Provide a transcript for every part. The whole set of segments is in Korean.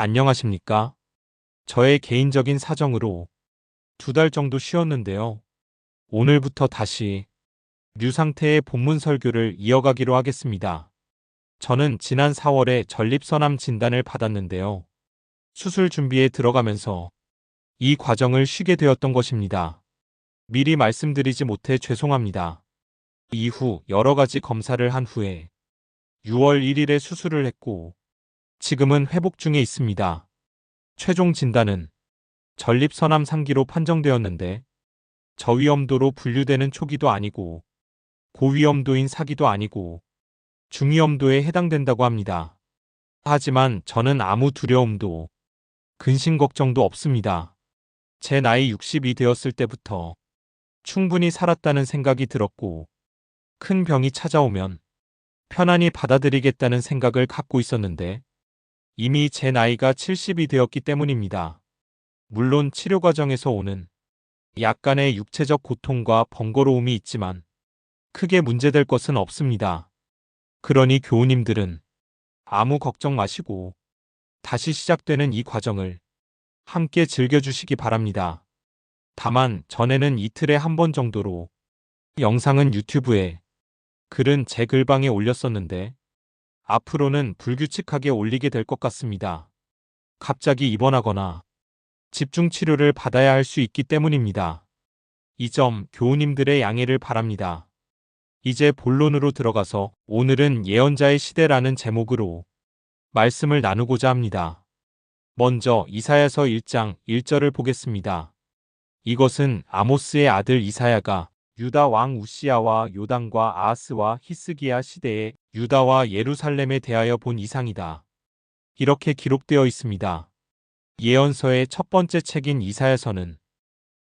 안녕하십니까? 저의 개인적인 사정으로 2달 정도 쉬었는데요. 오늘부터 다시 류 상태의 본문 설교를 이어가기로 하겠습니다. 저는 지난 4월에 전립선암 진단을 받았는데요. 수술 준비에 들어가면서 이 과정을 쉬게 되었던 것입니다. 미리 말씀드리지 못해 죄송합니다. 이후 여러 가지 검사를 한 후에 6월 1일에 수술을 했고 지금은 회복 중에 있습니다. 최종 진단은 전립선암 3기로 판정되었는데 저위험도로 분류되는 초기도 아니고 고위험도인 4기도 아니고 중위험도에 해당된다고 합니다. 하지만 저는 아무 두려움도 근심 걱정도 없습니다. 제 나이 60이 되었을 때부터 충분히 살았다는 생각이 들었고 큰 병이 찾아오면 편안히 받아들이겠다는 생각을 갖고 있었는데 이미 제 나이가 70이 되었기 때문입니다. 물론 치료 과정에서 오는 약간의 육체적 고통과 번거로움이 있지만 크게 문제될 것은 없습니다. 그러니 교우님들은 아무 걱정 마시고 다시 시작되는 이 과정을 함께 즐겨주시기 바랍니다. 다만 전에는 이틀에 한 번 정도로 영상은 유튜브에 글은 제 글방에 올렸었는데 앞으로는 불규칙하게 올리게 될 것 같습니다. 갑자기 입원하거나 집중 치료를 받아야 할 수 있기 때문입니다. 이 점 교우님들의 양해를 바랍니다. 이제 본론으로 들어가서 오늘은 예언자의 시대라는 제목으로 말씀을 나누고자 합니다. 먼저 이사야서 1장 1절을 보겠습니다. 이것은 아모스의 아들 이사야가 유다 왕 우시야와 요담과 아하스와 히스기야 시대에 유다와 예루살렘에 대하여 본 이상이다. 이렇게 기록되어 있습니다. 예언서의 첫 번째 책인 이사야서는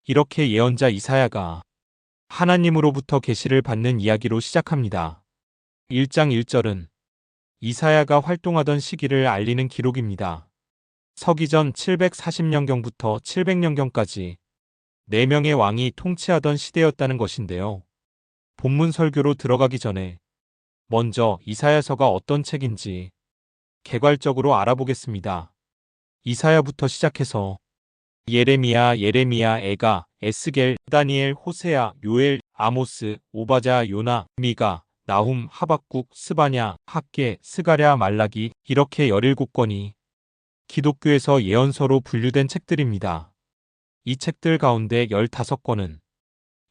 이렇게 예언자 이사야가 하나님으로부터 계시를 받는 이야기로 시작합니다. 1장 1절은 이사야가 활동하던 시기를 알리는 기록입니다. 서기전 740년경부터 700년경까지 4명의 왕이 통치하던 시대였다는 것인데요. 본문 설교로 들어가기 전에 먼저 이사야서가 어떤 책인지 개괄적으로 알아보겠습니다. 이사야부터 시작해서 예레미야, 에가, 에스겔, 다니엘, 호세아, 요엘, 아모스, 오바자, 요나, 미가, 나훔, 하박국, 스바냐, 학개, 스가랴, 말라기 이렇게 17권이 기독교에서 예언서로 분류된 책들입니다. 이 책들 가운데 15권은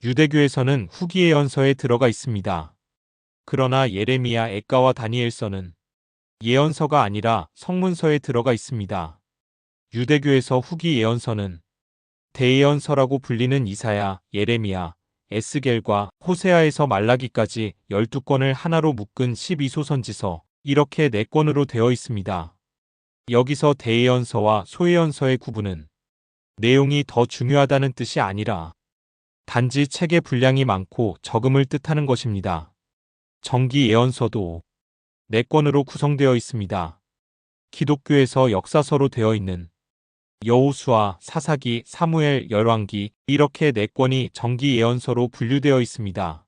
유대교에서는 후기 예언서에 들어가 있습니다. 그러나 예레미야, 에가와 다니엘서는 예언서가 아니라 성문서에 들어가 있습니다. 유대교에서 후기 예언서는 대예언서라고 불리는 이사야, 예레미야, 에스겔과 호세아에서 말라기까지 12권을 하나로 묶은 12소선지서 이렇게 4권으로 되어 있습니다. 여기서 대예언서와 소예언서의 구분은 내용이 더 중요하다는 뜻이 아니라 단지 책의 분량이 많고 적음을 뜻하는 것입니다. 정기 예언서도 4권으로 구성되어 있습니다. 기독교에서 역사서로 되어 있는 여호수아, 사사기, 사무엘, 열왕기 이렇게 4권이 정기 예언서로 분류되어 있습니다.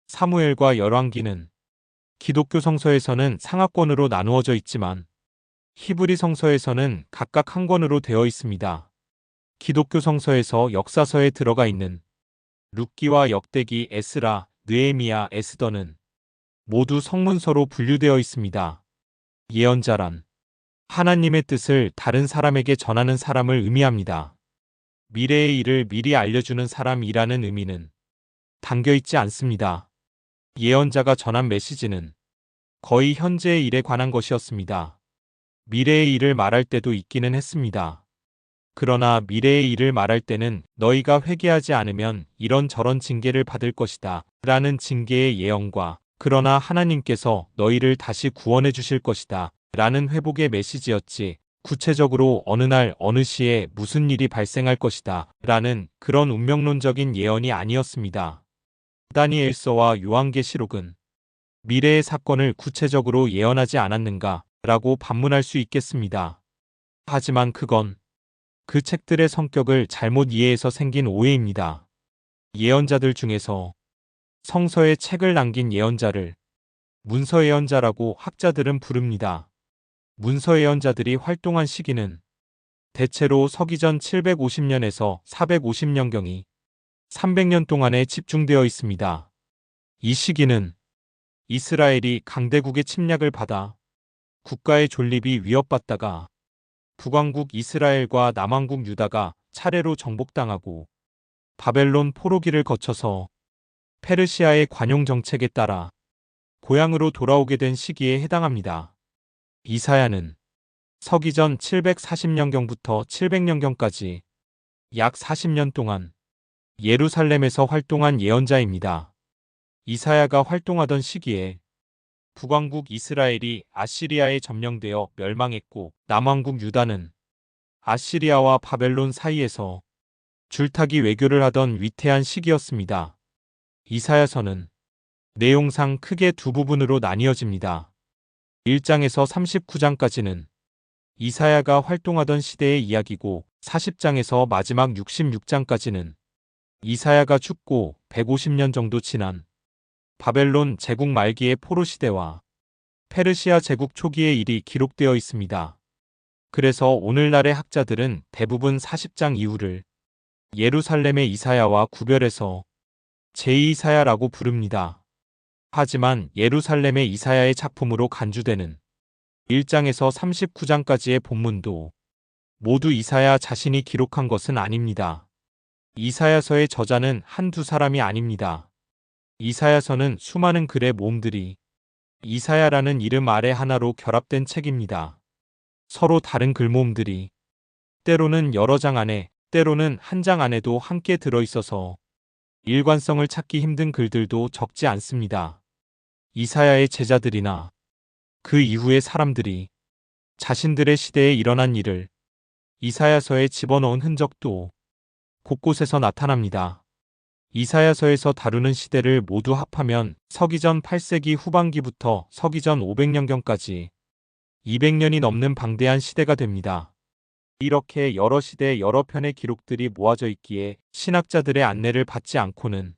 사무엘과 열왕기는 기독교 성서에서는 상하권으로 나누어져 있지만 히브리 성서에서는 각각 한 권으로 되어 있습니다. 기독교 성서에서 역사서에 들어가 있는 룻기와 역대기, 에스라, 느헤미야, 에스더는 모두 성문서로 분류되어 있습니다. 예언자란 하나님의 뜻을 다른 사람에게 전하는 사람을 의미합니다. 미래의 일을 미리 알려주는 사람이라는 의미는 담겨있지 않습니다. 예언자가 전한 메시지는 거의 현재의 일에 관한 것이었습니다. 미래의 일을 말할 때도 있기는 했습니다. 그러나 미래의 일을 말할 때는 너희가 회개하지 않으면 이런저런 징계를 받을 것이다 라는 징계의 예언과 그러나 하나님께서 너희를 다시 구원해 주실 것이다 라는 회복의 메시지였지 구체적으로 어느 날 어느 시에 무슨 일이 발생할 것이다 라는 그런 운명론적인 예언이 아니었습니다. 다니엘서와 요한계시록은 미래의 사건을 구체적으로 예언하지 않았는가 라고 반문할 수 있겠습니다. 하지만 그건 그 책들의 성격을 잘못 이해해서 생긴 오해입니다. 예언자들 중에서 성서에 책을 남긴 예언자를 문서 예언자라고 학자들은 부릅니다. 문서 예언자들이 활동한 시기는 대체로 서기전 750년에서 450년경이 300년 동안에 집중되어 있습니다. 이 시기는 이스라엘이 강대국의 침략을 받아 국가의 존립이 위협받다가 북왕국 이스라엘과 남왕국 유다가 차례로 정복당하고 바벨론 포로기를 거쳐서 페르시아의 관용 정책에 따라 고향으로 돌아오게 된 시기에 해당합니다. 이사야는 서기전 740년경부터 700년경까지 약 40년 동안 예루살렘에서 활동한 예언자입니다. 이사야가 활동하던 시기에 북왕국 이스라엘이 아시리아에 점령되어 멸망했고 남왕국 유다는 아시리아와 바벨론 사이에서 줄타기 외교를 하던 위태한 시기였습니다. 이사야서는 내용상 크게 두 부분으로 나뉘어집니다. 1장에서 39장까지는 이사야가 활동하던 시대의 이야기고 40장에서 마지막 66장까지는 이사야가 죽고 150년 정도 지난 바벨론 제국 말기의 포로 시대와 페르시아 제국 초기의 일이 기록되어 있습니다. 그래서 오늘날의 학자들은 대부분 40장 이후를 예루살렘의 이사야와 구별해서 제2이사야라고 부릅니다. 하지만 예루살렘의 이사야의 작품으로 간주되는 1장에서 39장까지의 본문도 모두 이사야 자신이 기록한 것은 아닙니다. 이사야서의 저자는 한두 사람이 아닙니다. 이사야서는 수많은 글의 모음들이 이사야라는 이름 아래 하나로 결합된 책입니다. 서로 다른 글모음들이 때로는 여러 장 안에, 때로는 한 장 안에도 함께 들어있어서 일관성을 찾기 힘든 글들도 적지 않습니다. 이사야의 제자들이나 그 이후의 사람들이 자신들의 시대에 일어난 일을 이사야서에 집어넣은 흔적도 곳곳에서 나타납니다. 이사야서에서 다루는 시대를 모두 합하면 서기전 8세기 후반기부터 서기전 500년경까지 200년이 넘는 방대한 시대가 됩니다. 이렇게 여러 시대 여러 편의 기록들이 모아져 있기에 신학자들의 안내를 받지 않고는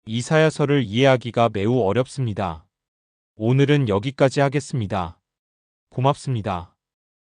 이사야서를 이해하기가 매우 어렵습니다. 오늘은 여기까지 하겠습니다. 고맙습니다.